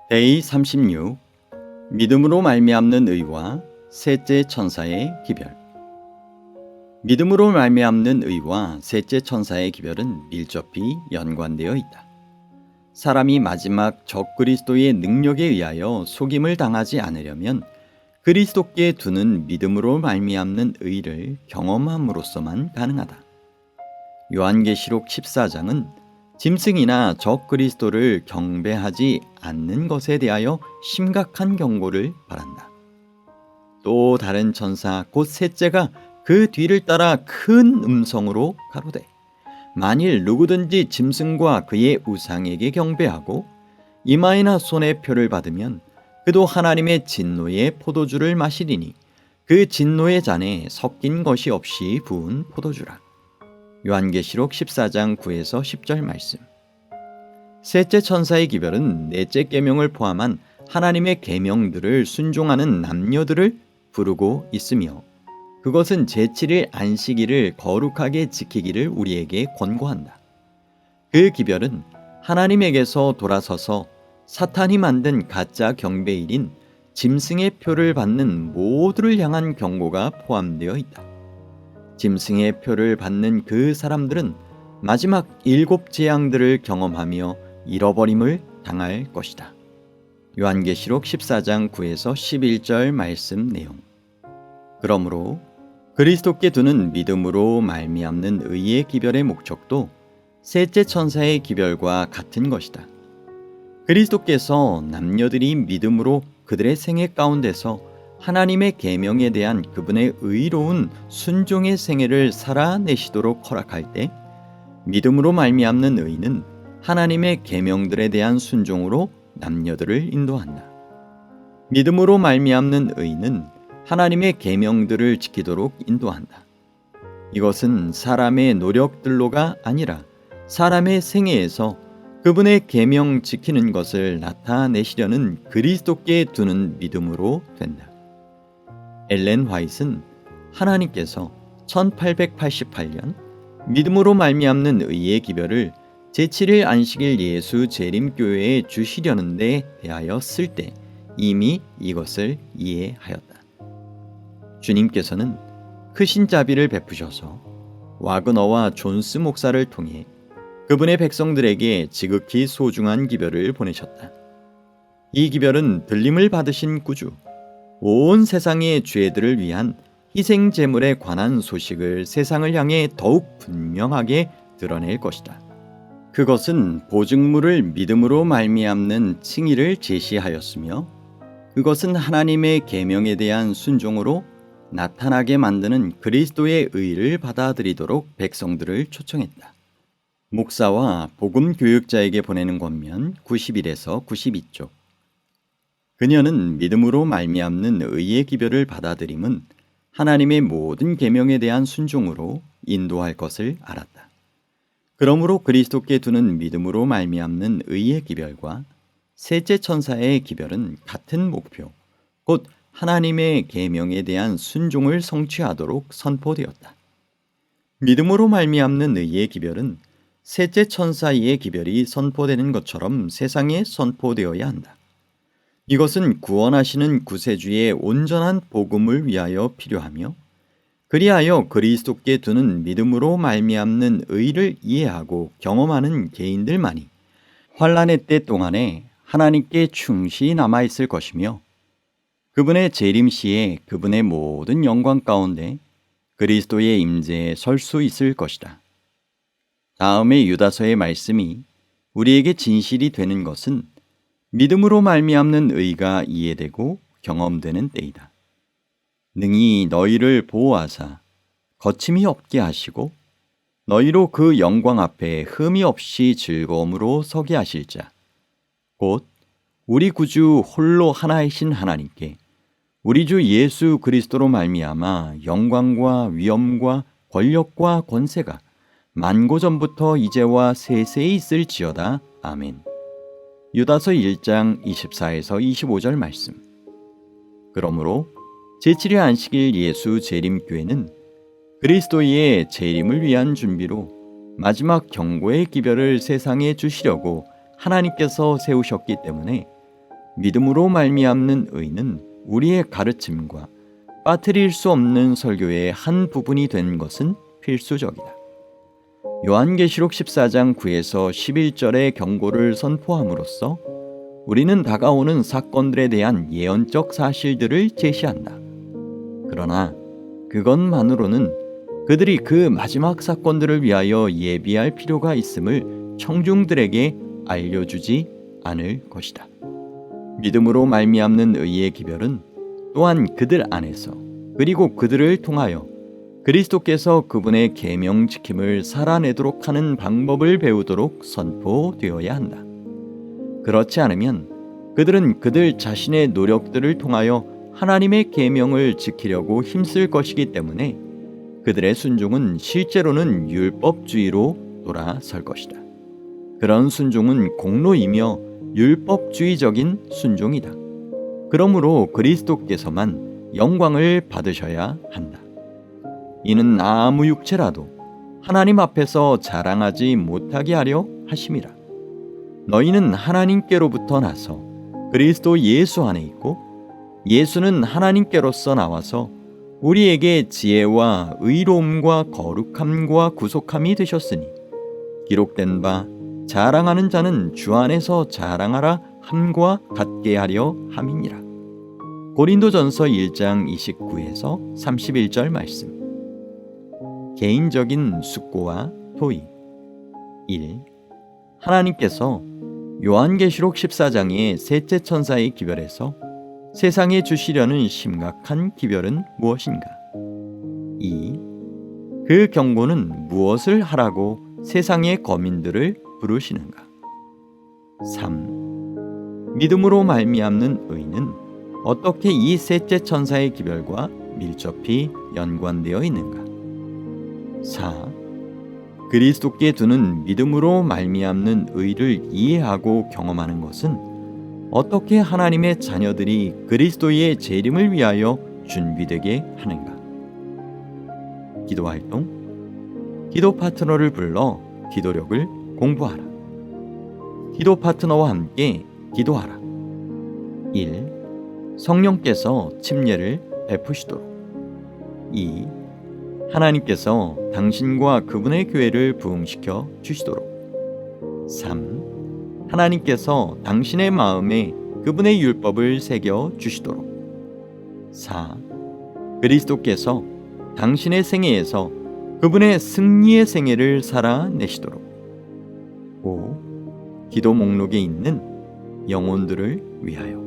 데이 36. 믿음으로 말미암는 의와 셋째 천사의 기별. 믿음으로 말미암는 의와 셋째 천사의 기별은 밀접히 연관되어 있다. 사람이 마지막 적그리스도의 능력에 의하여 속임을 당하지 않으려면 그리스도께 두는 믿음으로 말미암는 의를 경험함으로써만 가능하다. 요한계시록 14장은 짐승이나 적그리스도를 경배하지 않는 것에 대하여 심각한 경고를 바란다. 또 다른 천사 곧 셋째가 그 뒤를 따라 큰 음성으로 가로되 만일 누구든지 짐승과 그의 우상에게 경배하고 이마에나 손에 표를 받으면 그도 하나님의 진노의 포도주를 마시리니 그 진노의 잔에 섞인 것이 없이 부은 포도주라. 요한계시록 14장 9에서 10절 말씀. 셋째 천사의 기별은 넷째 계명을 포함한 하나님의 계명들을 순종하는 남녀들을 부르고 있으며 그것은 제7일 안식일을 거룩하게 지키기를 우리에게 권고한다. 그 기별은 하나님에게서 돌아서서 사탄이 만든 가짜 경배일인 짐승의 표를 받는 모두를 향한 경고가 포함되어 있다. 짐승의 표를 받는 그 사람들은 마지막 7 재앙들을 경험하며 잃어버림을 당할 것이다. 요한계시록 14장 9에서 11절 말씀 내용. 그러므로 그리스도께 두는 믿음으로 말미암는 의의 기별의 목적도 셋째 천사의 기별과 같은 것이다. 그리스도께서 남녀들이 믿음으로 그들의 생애 가운데서 하나님의 계명에 대한 그분의 의로운 순종의 생애를 살아내시도록 허락할 때 믿음으로 말미암는 의는 하나님의 계명들에 대한 순종으로 남녀들을 인도한다. 믿음으로 말미암는 의는 하나님의 계명들을 지키도록 인도한다. 이것은 사람의 노력들로가 아니라 사람의 생애에서 그분의 계명 지키는 것을 나타내시려는 그리스도께 두는 믿음으로 된다. 엘렌 화이트는 하나님께서 1888년 믿음으로 말미암는 의의 기별을 제7일 안식일 예수 재림교회에 주시려는 데 대하여 쓸 때 이미 이것을 이해하였다. 주님께서는 크신 자비를 베푸셔서 와그너와 존스 목사를 통해 그분의 백성들에게 지극히 소중한 기별을 보내셨다. 이 기별은 들림을 받으신 구주, 온 세상의 죄들을 위한 희생 제물에 관한 소식을 세상을 향해 더욱 분명하게 드러낼 것이다. 그것은 보증물을 믿음으로 말미암는 칭의를 제시하였으며 그것은 하나님의 계명에 대한 순종으로 나타나게 만드는 그리스도의 의를 받아들이도록 백성들을 초청했다. 목사와 복음 교육자에게 보내는 권면 91에서 92쪽. 그녀는 믿음으로 말미암는 의의 기별을 받아들임은 하나님의 모든 계명에 대한 순종으로 인도할 것을 알았다. 그러므로 그리스도께 두는 믿음으로 말미암는 의의 기별과 셋째 천사의 기별은 같은 목표, 곧 하나님의 계명에 대한 순종을 성취하도록 선포되었다. 믿음으로 말미암는 의의 기별은 셋째 천사의 기별이 선포되는 것처럼 세상에 선포되어야 한다. 이것은 구원하시는 구세주의 온전한 복음을 위하여 필요하며 그리하여 그리스도께 두는 믿음으로 말미암는 의를 이해하고 경험하는 개인들만이 환란의 때 동안에 하나님께 충실히 남아있을 것이며 그분의 재림 시에 그분의 모든 영광 가운데 그리스도의 임재에 설 수 있을 것이다. 다음의 유다서의 말씀이 우리에게 진실이 되는 것은 믿음으로 말미암는 의가 이해되고 경험되는 때이다. 능히 너희를 보호하사 거침이 없게 하시고 너희로 그 영광 앞에 흠이 없이 즐거움으로 서게 하실 자, 곧 우리 구주 홀로 하나이신 하나님께 우리 주 예수 그리스도로 말미암아 영광과 위엄과 권력과 권세가 만고전부터 이제와 세세에 있을지어다. 아멘. 유다서 1장 24에서 25절 말씀. 그러므로 제7일 안식일 예수 재림교회는 그리스도의 재림을 위한 준비로 마지막 경고의 기별을 세상에 주시려고 하나님께서 세우셨기 때문에 믿음으로 말미암는 의는 우리의 가르침과 빠뜨릴 수 없는 설교의 한 부분이 된 것은 필수적이다. 요한계시록 14장 9에서 11절의 경고를 선포함으로써 우리는 다가오는 사건들에 대한 예언적 사실들을 제시한다. 그러나 그것만으로는 그들이 그 마지막 사건들을 위하여 예비할 필요가 있음을 청중들에게 알려주지 않을 것이다. 믿음으로 말미암는 의의 기별은 또한 그들 안에서 그리고 그들을 통하여 그리스도께서 그분의 계명 지킴을 살아내도록 하는 방법을 배우도록 선포되어야 한다. 그렇지 않으면 그들은 그들 자신의 노력들을 통하여 하나님의 계명을 지키려고 힘쓸 것이기 때문에 그들의 순종은 실제로는 율법주의로 돌아설 것이다. 그런 순종은 공로이며 율법주의적인 순종이다. 그러므로 그리스도께서만 영광을 받으셔야 한다. 이는 아무 육체라도 하나님 앞에서 자랑하지 못하게 하려 하심이라. 너희는 하나님께로부터 나서 그리스도 예수 안에 있고 예수는 하나님께로서 나와서 우리에게 지혜와 의로움과 거룩함과 구속함이 되셨으니 기록된 바 자랑하는 자는 주 안에서 자랑하라 함과 같게 하려 함이니라. 고린도전서 1장 29에서 31절 말씀. 개인적인 숙고와 토의. 1. 하나님께서 요한계시록 14장의 셋째 천사의 기별에서 세상에 주시려는 심각한 기별은 무엇인가? 2. 그 경고는 무엇을 하라고 세상의 거민들을 부르시는가? 3. 믿음으로 말미암는 의는 어떻게 이 셋째 천사의 기별과 밀접히 연관되어 있는가? 4. 그리스도께 두는 믿음으로 말미암는 의를 이해하고 경험하는 것은 어떻게 하나님의 자녀들이 그리스도의 재림을 위하여 준비되게 하는가? 기도활동. 기도 파트너를 불러 기도력을 공부하라. 기도 파트너와 함께 기도하라. 1. 성령께서 침례를 베푸시도록. 2. 하나님께서 당신과 그분의 교회를 부흥시켜 주시도록. 3. 하나님께서 당신의 마음에 그분의 율법을 새겨 주시도록. 4. 그리스도께서 당신의 생애에서 그분의 승리의 생애를 살아내시도록. 5. 기도 목록에 있는 영혼들을 위하여.